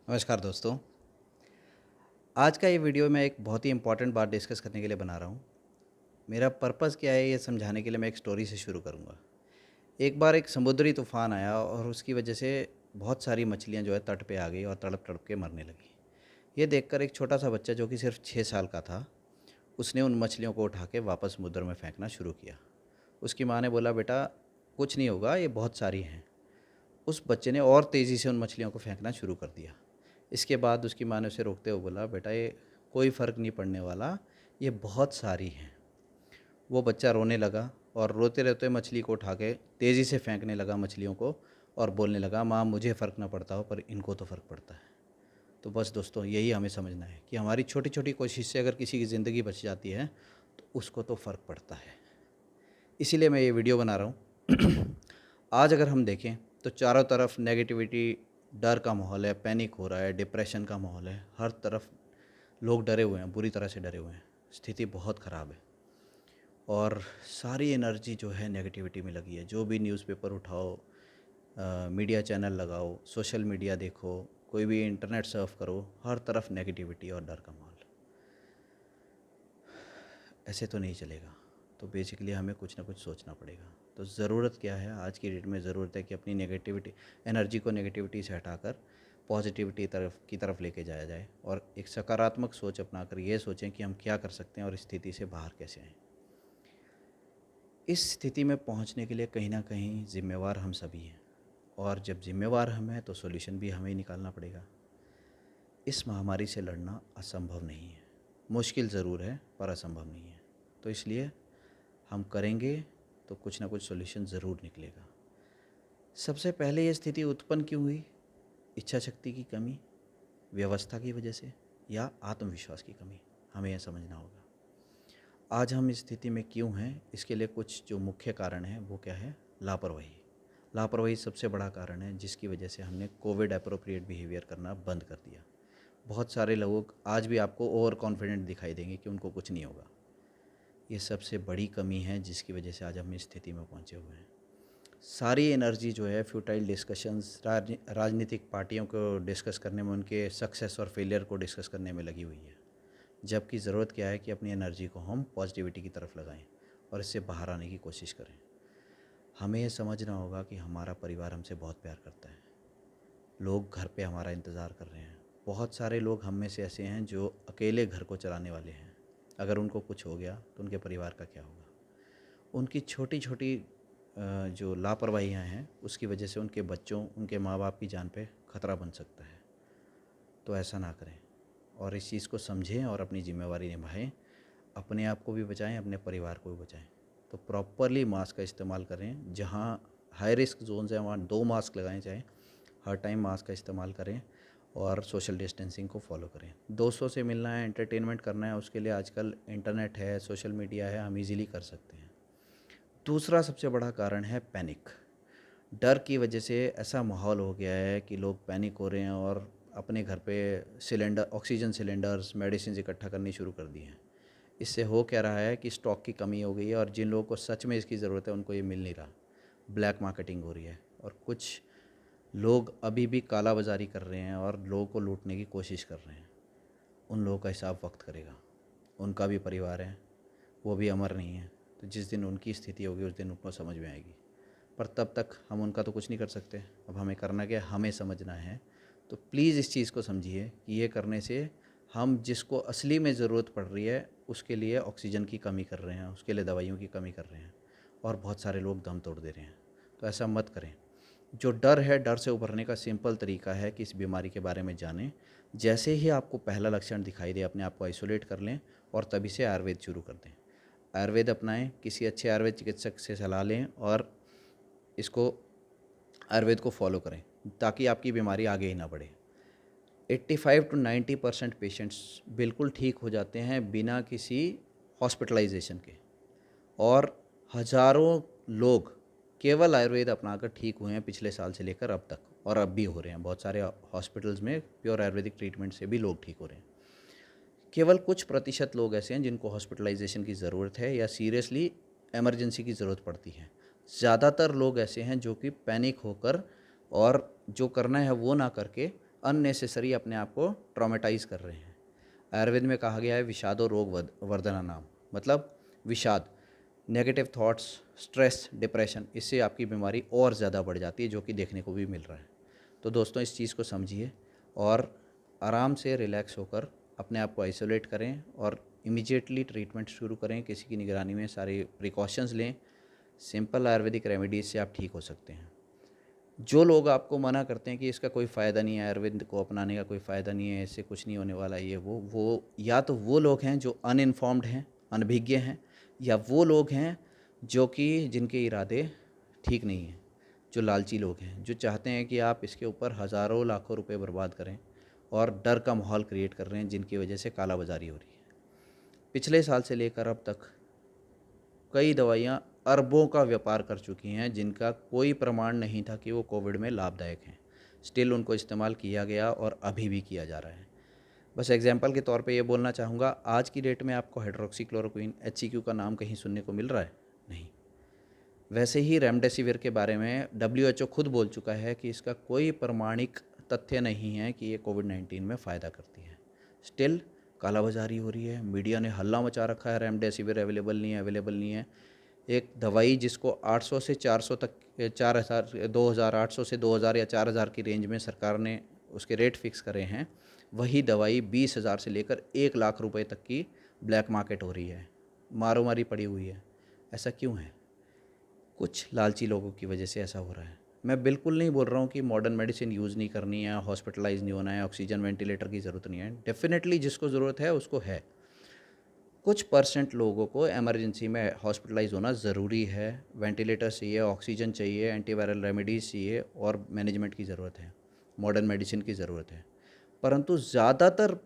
नमस्कार दोस्तों। आज का ये वीडियो मैं एक बहुत ही इम्पोर्टेंट बात डिस्कस करने के लिए बना रहा हूँ। मेरा पर्पस क्या है ये समझाने के लिए मैं एक स्टोरी से शुरू करूँगा। एक बार एक समुद्री तूफ़ान आया और उसकी वजह से बहुत सारी मछलियाँ जो है तट पे आ गई और तड़प-तड़प के मरने लगी। ये देखकर एक छोटा-सा बच्चा जो कि सिर्फ़ 6 साल का था, उसने उन मछलियों को उठा के वापस समुद्र में फेंकना शुरू किया। उसकी माँ ने बोला, "बेटा, कुछ नहीं होगा, ये बहुत सारी हैं।" उस बच्चे ने और तेज़ी से उन मछलियों को फेंकना शुरू कर दिया। इसके बाद उसकी माँ ने उसे रोकते हुए बोला, "बेटा, ये कोई फ़र्क नहीं पड़ने वाला, ये बहुत सारी हैं।" वो बच्चा रोने लगा और रोते-रोते मछली को उठा के तेज़ी से फेंकने लगा मछलियों को और बोलने लगा, "माँ, मुझे फ़र्क ना पड़ता हो पर इनको तो फ़र्क पड़ता है।" तो बस दोस्तों, यही हमें समझना है कि हमारी छोटी-छोटी कोशिश से अगर किसी की ज़िंदगी बच जाती है, तो उसको तो फ़र्क पड़ता है। इसीलिए मैं ये वीडियो बना रहा हूँ। आज अगर हम देखें तो चारों तरफ नेगेटिविटी, डर का माहौल है, पैनिक हो रहा है, डिप्रेशन का माहौल है, हर तरफ लोग डरे हुए हैं, बुरी तरह से डरे हुए हैं। स्थिति बहुत ख़राब है और सारी एनर्जी जो है नेगेटिविटी में लगी है। जो भी न्यूज़पेपर उठाओ, मीडिया चैनल लगाओ, सोशल मीडिया देखो, कोई भी इंटरनेट सर्फ करो, हर तरफ नेगेटिविटी और डर का माहौल। ऐसे तो नहीं चलेगा। तो बेसिकली हमें कुछ ना कुछ सोचना पड़ेगा। तो ज़रूरत क्या है, आज की डेट में ज़रूरत है कि अपनी नेगेटिविटी एनर्जी को नेगेटिविटी से हटाकर पॉजिटिविटी तरफ लेके जाया जाए और एक सकारात्मक सोच अपनाकर ये सोचें कि हम क्या कर सकते हैं और इस स्थिति से बाहर कैसे आएँ। इस स्थिति में पहुंचने के लिए कहीं ना कहीं ज़िम्मेवार हम सभी हैं और जब ज़िम्मेवार हम हैं तो सॉल्यूशन भी हमें ही निकालना पड़ेगा। इस महामारी से लड़ना असंभव नहीं है, मुश्किल ज़रूर है पर असंभव नहीं है। तो इसलिए हम करेंगे तो कुछ ना कुछ सॉल्यूशन ज़रूर निकलेगा। सबसे पहले ये स्थिति उत्पन्न क्यों हुई? इच्छा शक्ति की कमी, व्यवस्था की वजह से या आत्मविश्वास की कमी, हमें यह समझना होगा। आज हम इस स्थिति में क्यों हैं, इसके लिए कुछ जो मुख्य कारण है वो क्या है? लापरवाही। लापरवाही सबसे बड़ा कारण है जिसकी वजह से हमने कोविड एप्रोप्रिएट बिहेवियर करना बंद कर दिया। बहुत सारे लोग आज भी आपको ओवर कॉन्फिडेंट दिखाई देंगे कि उनको कुछ नहीं होगा। ये सबसे बड़ी कमी है जिसकी वजह से आज हम इस स्थिति में पहुंचे हुए हैं। सारी एनर्जी जो है फ्यूटाइल डिस्कशंस, राजनीतिक पार्टियों को डिस्कस करने में, उनके सक्सेस और फेलियर को डिस्कस करने में लगी हुई है। जबकि ज़रूरत क्या है कि अपनी एनर्जी को हम पॉजिटिविटी की तरफ लगाएं और इससे बाहर आने की कोशिश करें। हमें ये समझना होगा कि हमारा परिवार हमसे बहुत प्यार करता है। लोग घर पे हमारा इंतज़ार कर रहे हैं। बहुत सारे लोग हम में से ऐसे हैं जो अकेले घर को चलाने वाले हैं। अगर उनको कुछ हो गया तो उनके परिवार का क्या होगा? उनकी छोटी-छोटी जो लापरवाहियाँ हैं उसकी वजह से उनके बच्चों, उनके माँ-बाप की जान पे खतरा बन सकता है। तो ऐसा ना करें और इस चीज़ को समझें और अपनी ज़िम्मेवारी निभाएँ। अपने आप को भी बचाएँ, अपने परिवार को भी बचाएँ। तो प्रॉपरली मास्क का इस्तेमाल करें। जहाँ हाई रिस्क ज़ोन्स हैं वहाँ 2 मास्क लगाएँ चाहें। हर टाइम मास्क का इस्तेमाल करें और सोशल डिस्टेंसिंग को फॉलो करें। दोस्तों से मिलना है, एंटरटेनमेंट करना है, उसके लिए आजकल इंटरनेट है, सोशल मीडिया है, हम ईज़िली कर सकते हैं। दूसरा सबसे बड़ा कारण है पैनिक। डर की वजह से ऐसा माहौल हो गया है कि लोग पैनिक हो रहे हैं और अपने घर पे ऑक्सीजन सिलेंडर्स, मेडिसिन इकट्ठा करनी शुरू कर दी हैं। इससे हो क्या रहा है कि स्टॉक की कमी हो गई है और जिन लोगों को सच में इसकी ज़रूरत है उनको ये मिल नहीं रहा। ब्लैक मार्केटिंग हो रही है और कुछ लोग अभी भी काला बाज़ारी कर रहे हैं और लोगों को लूटने की कोशिश कर रहे हैं। उन लोगों का हिसाब वक्त करेगा। उनका भी परिवार है, वो भी अमर नहीं है। तो जिस दिन उनकी स्थिति होगी उस दिन उनको समझ में आएगी। पर तब तक हम उनका तो कुछ नहीं कर सकते। अब हमें करना क्या है? हमें समझना है। तो प्लीज़ इस चीज़ को समझिए कि ये करने से हम जिसको असली में ज़रूरत पड़ रही है उसके लिए ऑक्सीजन की कमी कर रहे हैं, उसके लिए दवाइयों की कमी कर रहे हैं और बहुत सारे लोग दम तोड़ दे रहे हैं। तो ऐसा मत करें। जो डर है, डर से उभरने का सिंपल तरीका है कि इस बीमारी के बारे में जानें। जैसे ही आपको पहला लक्षण दिखाई दे, अपने आप को आइसोलेट कर लें और तभी से आयुर्वेद शुरू कर दें। आयुर्वेद अपनाएं, किसी अच्छे आयुर्वेद चिकित्सक से सलाह लें और इसको आयुर्वेद को फॉलो करें ताकि आपकी बीमारी आगे ही ना बढ़े। 85 टू 90% पेशेंट्स बिल्कुल ठीक हो जाते हैं बिना किसी हॉस्पिटलाइजेशन के और हज़ारों लोग केवल आयुर्वेद अपनाकर ठीक हुए हैं पिछले साल से लेकर अब तक और अब भी हो रहे हैं। बहुत सारे हॉस्पिटल्स में प्योर आयुर्वेदिक ट्रीटमेंट से भी लोग ठीक हो रहे हैं। केवल कुछ प्रतिशत लोग ऐसे हैं जिनको हॉस्पिटलाइजेशन की ज़रूरत है या सीरियसली इमरजेंसी की ज़रूरत पड़ती है। ज़्यादातर लोग ऐसे हैं जो कि पैनिक होकर और जो करना है वो ना करके अननेसेसरी अपने आप को ट्रॉमेटाइज़ कर रहे हैं। आयुर्वेद में कहा गया है विषादो रोग वर्धना नाम, मतलब विषाद, नेगेटिव थॉट्स, स्ट्रेस, डिप्रेशन, इससे आपकी बीमारी और ज़्यादा बढ़ जाती है, जो कि देखने को भी मिल रहा है। तो दोस्तों इस चीज़ को समझिए और आराम से रिलैक्स होकर अपने आप को आइसोलेट करें और इमीडिएटली ट्रीटमेंट शुरू करें। किसी की निगरानी में सारे प्रिकॉशंस लें। सिंपल आयुर्वेदिक रेमेडीज़ से आप ठीक हो सकते हैं। जो लोग आपको मना करते हैं कि इसका कोई फ़ायदा नहीं है, आयुर्वेद को अपनाने का कोई फ़ायदा नहीं है, इससे कुछ नहीं होने वाला, ये वो या तो वो लोग हैं जो अनइन्फॉर्म्ड हैं, अनभिज्ञ हैं, या वो लोग हैं जो कि जिनके इरादे ठीक नहीं हैं, जो लालची लोग हैं, जो चाहते हैं कि आप इसके ऊपर हज़ारों लाखों रुपए बर्बाद करें और डर का माहौल क्रिएट कर रहे हैं, जिनकी वजह से काला बाज़ारी हो रही है। पिछले साल से लेकर अब तक कई दवाइयाँ अरबों का व्यापार कर चुकी हैं, जिनका कोई प्रमाण नहीं था कि वो कोविड में लाभदायक हैं। स्टिल उनको इस्तेमाल किया गया और अभी भी किया जा रहा है। बस एग्जांपल के तौर पे ये बोलना चाहूँगा, आज की डेट में आपको हाइड्रोक्सीक्लोरोक्विन HCQ का नाम कहीं सुनने को मिल रहा है? नहीं। वैसे ही रेमडेसिविर के बारे में WHO खुद बोल चुका है कि इसका कोई प्रमाणिक तथ्य नहीं है कि ये कोविड-19 में फ़ायदा करती है। स्टिल कालाबाज़ारी हो रही है, मीडिया ने हल्ला मचा रखा है, रेमडेसिविर अवेलेबल नहीं है, अवेलेबल नहीं है। एक दवाई जिसको 800 से 400 तक, 4000, 2000, 800 से 2000 या 4000 की रेंज में सरकार ने उसके रेट फिक्स करे हैं, वही दवाई 20,000 से लेकर 1 लाख रुपए तक की ब्लैक मार्केट हो रही है, मारोमारी पड़ी हुई है। ऐसा क्यों है? कुछ लालची लोगों की वजह से ऐसा हो रहा है। मैं बिल्कुल नहीं बोल रहा हूँ कि मॉडर्न मेडिसिन यूज़ नहीं करनी है, हॉस्पिटलाइज नहीं होना है, ऑक्सीजन वेंटिलेटर की ज़रूरत नहीं है। डेफिनेटली जिसको ज़रूरत है उसको है। कुछ परसेंट लोगों को इमरजेंसी में हॉस्पिटलाइज होना ज़रूरी है, वेंटिलेटर चाहिए, ऑक्सीजन चाहिए, एंटीवायरल रेमेडीज़ चाहिए और मैनेजमेंट की ज़रूरत है, मॉडर्न मेडिसिन की ज़रूरत है। परंतु ज़्यादातर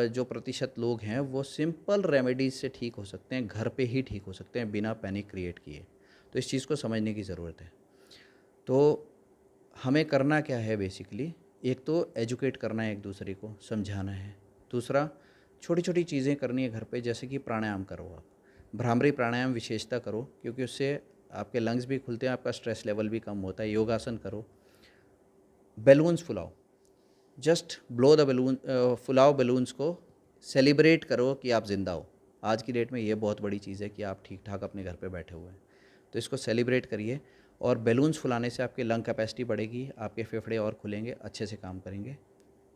जो प्रतिशत लोग हैं वो सिंपल रेमेडीज़ से ठीक हो सकते हैं, घर पे ही ठीक हो सकते हैं बिना पैनिक क्रिएट किए। तो इस चीज़ को समझने की ज़रूरत है। तो हमें करना क्या है बेसिकली, एक तो एजुकेट करना है, एक दूसरे को समझाना है। दूसरा, छोटी छोटी चीज़ें करनी है घर पे, जैसे कि प्राणायाम करो आप, भ्रामरी प्राणायाम विशेषता करो, क्योंकि उससे आपके लंग्स भी खुलते हैं, आपका स्ट्रेस लेवल भी कम होता है। योगासन करो, बैलून्स फुलाओ, जस्ट ब्लो द बैलून, फुलाओ बैलून्स को, सेलिब्रेट करो कि आप ज़िंदा हो। आज की डेट में ये बहुत बड़ी चीज़ है कि आप ठीक ठाक अपने घर पे बैठे हुए हैं, तो इसको सेलिब्रेट करिए। और बैलून्स फुलाने से आपकी लंग कैपेसिटी बढ़ेगी, आपके फेफड़े और खुलेंगे, अच्छे से काम करेंगे।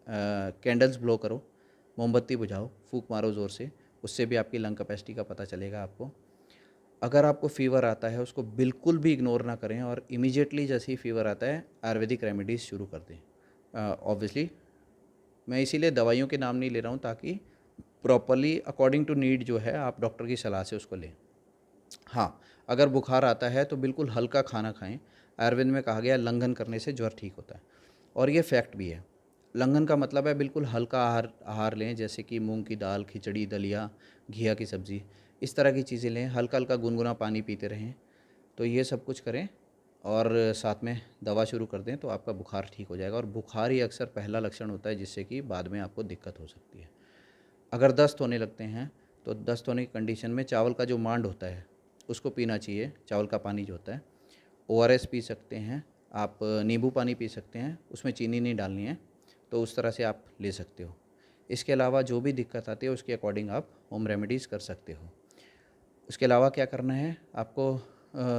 कैंडल्स ब्लो करो, मोमबत्ती बुझाओ, फूंक मारो ज़ोर से, उससे भी आपकी लंग कैपेसिटी का पता चलेगा आपको। अगर आपको फ़ीवर आता है उसको बिल्कुल भी इग्नोर ना करें और इमीडिएटली जैसे ही फ़ीवर आता है आयुर्वेदिक रेमेडीज़ शुरू कर दें। ऑब्वियसली मैं इसीलिए दवाइयों के नाम नहीं ले रहा हूँ, ताकि प्रॉपरली अकॉर्डिंग टू नीड जो है आप डॉक्टर की सलाह से उसको लें। हाँ, अगर बुखार आता है तो बिल्कुल हल्का खाना खाएं। आयुर्वेद में कहा गया है लंघन करने से ज्वर ठीक होता है, और ये फैक्ट भी है। लंघन का मतलब है बिल्कुल हल्का आहार आहार लें, जैसे कि मूंग की दाल, खिचड़ी, दलिया, घिया की सब्ज़ी, इस तरह की चीज़ें लें। हल्का हल्का गुनगुना पानी पीते रहें। तो ये सब कुछ करें और साथ में दवा शुरू कर दें तो आपका बुखार ठीक हो जाएगा। और बुखार ही अक्सर पहला लक्षण होता है जिससे कि बाद में आपको दिक्कत हो सकती है। अगर दस्त होने लगते हैं तो दस्त होने की कंडीशन में चावल का जो मांड होता है उसको पीना चाहिए, चावल का पानी जो होता है। ORS पी सकते हैं आप, नींबू पानी पी सकते हैं, उसमें चीनी नहीं डालनी है, तो उस तरह से आप ले सकते हो। इसके अलावा जो भी दिक्कत आती है उसके अकॉर्डिंग आप होम रेमेडीज़ कर सकते हो। उसके अलावा क्या करना है आपको,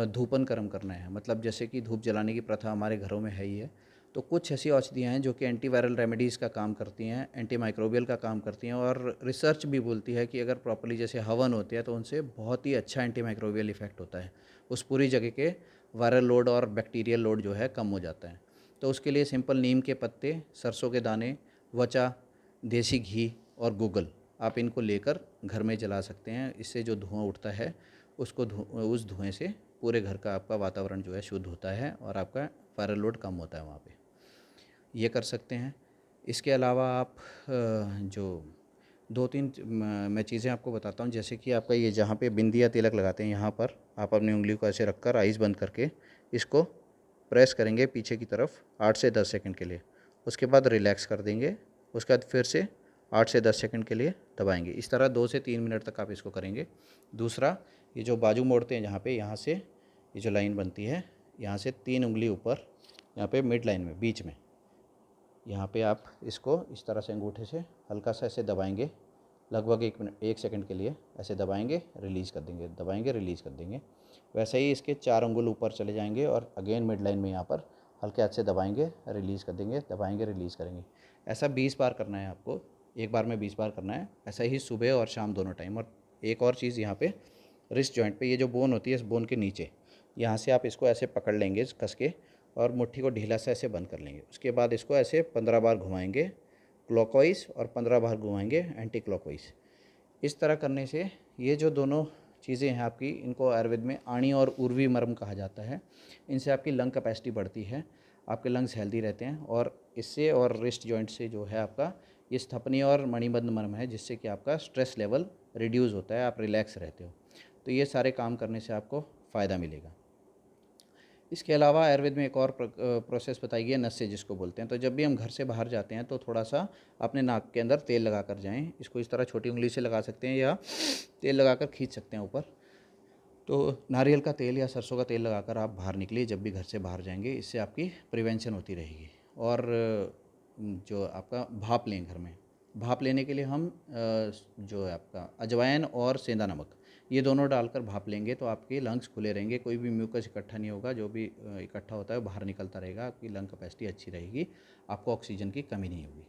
धूपन कर्म करना है, मतलब जैसे कि धूप जलाने की प्रथा हमारे घरों में है ही है। तो कुछ ऐसी औषधियाँ हैं जो कि एंटीवायरल रेमेडीज़ का काम करती हैं, एंटी माइक्रोबियल का काम करती हैं, और रिसर्च भी बोलती है कि अगर प्रॉपर्ली जैसे हवन होते हैं तो उनसे बहुत ही अच्छा एंटी माइक्रोबियल इफेक्ट होता है। उस पूरी जगह के वायरल लोड और बैक्टीरियल लोड जो है कम हो जाता है। तो उसके लिए सिंपल नीम के पत्ते, सरसों के दाने, वचा, देसी घी और गूगल, आप इनको लेकर घर में जला सकते हैं। इससे जो धुआं उठता है उस धुएं से पूरे घर का आपका वातावरण जो है शुद्ध होता है और आपका वायरल लोड कम होता है वहाँ पे। ये कर सकते हैं। इसके अलावा आप जो 2-3 मैं चीज़ें आपको बताता हूँ, जैसे कि आपका ये जहाँ पे बिंदी या तिलक लगाते हैं, यहाँ पर आप अपनी उंगली को ऐसे रखकर आइज़ बंद करके इसको प्रेस करेंगे पीछे की तरफ 8 से 10 सेकंड के लिए। उसके बाद रिलैक्स कर देंगे। उसके बाद फिर से 8 से 10 सेकंड के लिए दबाएंगे। इस तरह 2 से 3 मिनट तक आप इसको करेंगे। दूसरा, ये जो बाजू मोड़ते हैं जहाँ पे, यहाँ से ये जो लाइन बनती है, यहाँ से 3 उंगली ऊपर, यहाँ पे मिड लाइन में बीच में यहाँ पे आप इसको इस तरह से अंगूठे से हल्का सा ऐसे दबाएंगे, लगभग 1 सेकंड के लिए ऐसे दबाएंगे, रिलीज़ कर देंगे, दबाएंगे, रिलीज़ कर देंगे। वैसे ही इसके 4 अंगुल ऊपर चले जाएंगे और अगेन मिड लाइन में यहाँ पर हल्के हाथ से दबाएंगे, रिलीज़ कर देंगे, दबाएंगे, रिलीज़ करेंगे। ऐसा 20 बार करना है आपको, एक बार में 20 बार करना है। ऐसा ही सुबह और शाम दोनों टाइम। और एक और चीज़, यहाँ पे रिस्ट जॉइंट पे ये जो बोन होती है, इस बोन के नीचे यहाँ से आप इसको ऐसे पकड़ लेंगे कस के और मुट्ठी को ढीला से ऐसे बंद कर लेंगे। उसके बाद इसको ऐसे 15 बार घुमाएंगे क्लॉकवाइज और 15 बार घुमाएंगे एंटी क्लॉकवाइज। इस तरह करने से ये जो दोनों चीज़ें हैं आपकी, इनको आयुर्वेद में आणी और उर्वी मर्म कहा जाता है। इनसे आपकी लंग कैपेसिटी बढ़ती है, आपके लंग्स हेल्दी रहते हैं। और इससे और रिस्ट जॉइंट से जो है आपका ये स्थपनी और मणिबंध मर्म है, जिससे कि आपका स्ट्रेस लेवल रिड्यूस होता है, आप रिलैक्स रहते हो। तो ये सारे काम करने से आपको फ़ायदा मिलेगा। इसके अलावा आयुर्वेद में एक और प्रोसेस बताई गई है, नस्य जिसको बोलते हैं। तो जब भी हम घर से बाहर जाते हैं तो थोड़ा सा अपने नाक के अंदर तेल लगा कर जाएँ। इसको इस तरह छोटी उंगली से लगा सकते हैं या तेल लगाकर खींच सकते हैं ऊपर। तो नारियल का तेल या सरसों का तेल लगाकर आप बाहर निकलिए जब भी घर से बाहर जाएंगे, इससे आपकी प्रिवेंशन होती रहेगी। और जो आपका भाप लें घर में, भाप लेने के लिए हम जो है आपका अजवाइन और सेंधा नमक, ये दोनों डालकर भाप लेंगे तो आपके लंग्स खुले रहेंगे, कोई भी म्यूकस इकट्ठा नहीं होगा, जो भी इकट्ठा होता है वो बाहर निकलता रहेगा, आपकी लंग कैपेसिटी अच्छी रहेगी, आपको ऑक्सीजन की कमी नहीं होगी।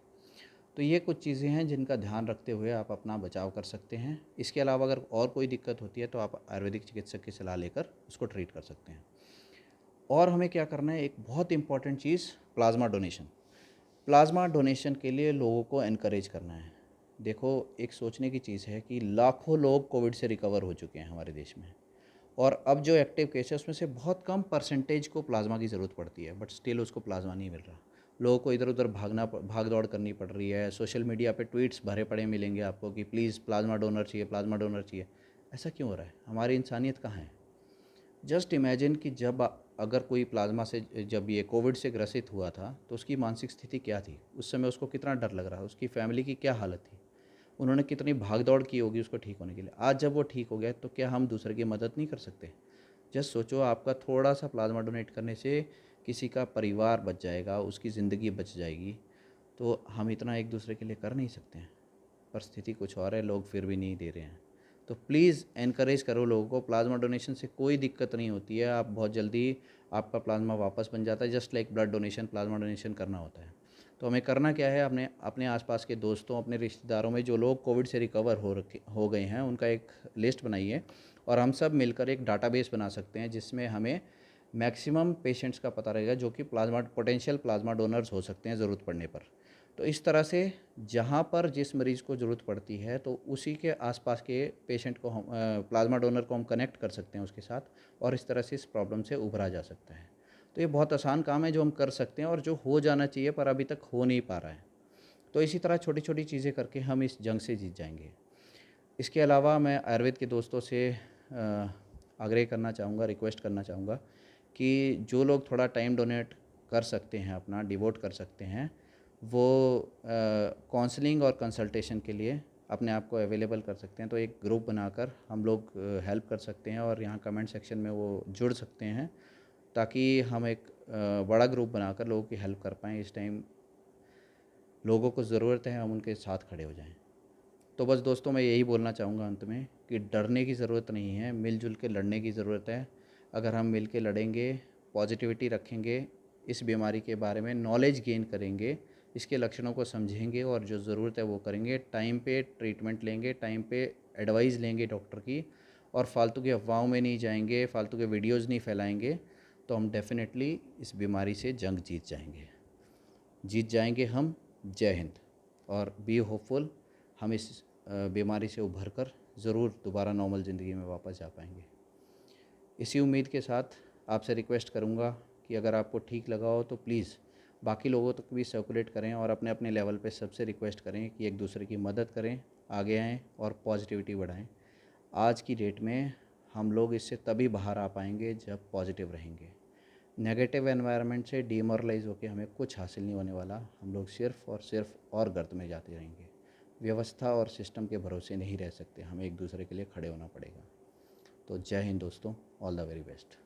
तो ये कुछ चीज़ें हैं जिनका ध्यान रखते हुए आप अपना बचाव कर सकते हैं। इसके अलावा अगर और कोई दिक्कत होती है तो आप आयुर्वेदिक चिकित्सक की सलाह लेकर उसको ट्रीट कर सकते हैं। और हमें क्या करना है, एक बहुत इंपॉर्टेंट चीज़, प्लाज्मा डोनेशन। प्लाज्मा डोनेशन के लिए लोगों को एनकरेज करना है। देखो, एक सोचने की चीज़ है कि लाखों लोग कोविड से रिकवर हो चुके हैं हमारे देश में, और अब जो एक्टिव केस है उसमें से बहुत कम परसेंटेज को प्लाज्मा की ज़रूरत पड़ती है, बट स्टिल उसको प्लाज्मा नहीं मिल रहा। लोगों को इधर उधर भाग दौड़ करनी पड़ रही है। सोशल मीडिया पे ट्वीट्स भरे पड़े मिलेंगे आपको कि प्लीज़ प्लाज्मा डोनर चाहिए, प्लाज्मा डोनर चाहिए। ऐसा क्यों हो रहा है? हमारी इंसानियत कहाँ है? जस्ट इमेजिन कि अगर कोई प्लाज्मा से, जब ये कोविड से ग्रसित हुआ था तो उसकी मानसिक स्थिति क्या थी, उस समय उसको कितना डर लग रहा है, उसकी फैमिली की क्या हालत थी, उन्होंने कितनी भाग दौड़ की होगी उसको ठीक होने के लिए। आज जब वो ठीक हो गया तो क्या हम दूसरे की मदद नहीं कर सकते? जस्ट सोचो, आपका थोड़ा सा प्लाज्मा डोनेट करने से किसी का परिवार बच जाएगा, उसकी ज़िंदगी बच जाएगी। तो हम इतना एक दूसरे के लिए कर नहीं सकते हैं? परिस्थिति कुछ और है, लोग फिर भी नहीं दे रहे हैं। तो प्लीज़ एनकरेज करो लोगों को। प्लाज्मा डोनेशन से कोई दिक्कत नहीं होती है, आप बहुत जल्दी आपका प्लाज्मा वापस बन जाता है। Just like blood donation, plasma donation करना होता है। तो हमें करना क्या है, अपने अपने आसपास के दोस्तों, अपने रिश्तेदारों में जो लोग कोविड से रिकवर हो गए हैं, उनका एक लिस्ट बनाइए और हम सब मिलकर एक डाटाबेस बना सकते हैं जिसमें हमें मैक्सिमम पेशेंट्स का पता रहेगा जो कि पोटेंशियल प्लाज्मा डोनर्स हो सकते हैं ज़रूरत पड़ने पर। तो इस तरह से जहाँ पर जिस मरीज़ को ज़रूरत पड़ती है तो उसी के आसपास के पेशेंट को हम प्लाज्मा डोनर को हम कनेक्ट कर सकते हैं उसके साथ, और इस तरह से इस प्रॉब्लम से उभरा जा सकता है। तो ये बहुत आसान काम है जो हम कर सकते हैं और जो हो जाना चाहिए पर अभी तक हो नहीं पा रहा है। तो इसी तरह छोटी छोटी चीज़ें करके हम इस जंग से जीत जाएंगे। इसके अलावा मैं आयुर्वेद के दोस्तों से आग्रह करना चाहूँगा, रिक्वेस्ट करना चाहूँगा कि जो लोग थोड़ा टाइम डोनेट कर सकते हैं, अपना डिवोट कर सकते हैं, वो काउंसलिंग और कंसल्टेशन के लिए अपने आप को अवेलेबल कर सकते हैं। तो एक ग्रुप बनाकर हम लोग हेल्प कर सकते हैं और यहाँ कमेंट सेक्शन में वो जुड़ सकते हैं, ताकि हम एक बड़ा ग्रुप बनाकर लोगों की हेल्प कर पाएँ। इस टाइम लोगों को ज़रूरत है, हम उनके साथ खड़े हो जाएँ। तो बस दोस्तों, मैं यही बोलना चाहूँगा अंत में कि डरने की ज़रूरत नहीं है, मिलजुल के लड़ने की ज़रूरत है। अगर हम मिल के लड़ेंगे, पॉजिटिविटी रखेंगे, इस बीमारी के बारे में नॉलेज गेन करेंगे, इसके लक्षणों को समझेंगे और जो ज़रूरत है वो करेंगे, टाइम पे ट्रीटमेंट लेंगे, टाइम पे एडवाइस लेंगे डॉक्टर की, और फालतू की अफवाहों में नहीं जाएंगे, फालतू के वीडियोज़ नहीं फैलाएंगे, तो हम डेफिनेटली इस बीमारी से जंग जीत जाएंगे। जीत जाएंगे हम। जय हिंद। और बी होपफुल, हम इस बीमारी से उभर कर ज़रूर दोबारा नॉर्मल ज़िंदगी में वापस जा पाएंगे। इसी उम्मीद के साथ आपसे रिक्वेस्ट करूंगा कि अगर आपको ठीक लगा हो तो प्लीज़ बाकी लोगों तक भी सर्कुलेट करें और अपने अपने लेवल पे सबसे रिक्वेस्ट करें कि एक दूसरे की मदद करें, आगे आएँ और पॉजिटिविटी बढ़ाएं। आज की डेट में हम लोग इससे तभी बाहर आ पाएंगे जब पॉजिटिव रहेंगे। नेगेटिव एनवायरनमेंट से डीमोरलाइज होकर हमें कुछ हासिल नहीं होने वाला। हम लोग सिर्फ और गर्त में जाते रहेंगे। व्यवस्था और सिस्टम के भरोसे नहीं रह सकते, हमें एक दूसरे के लिए खड़े होना पड़ेगा। तो जय हिंद दोस्तों, ऑल द वेरी बेस्ट।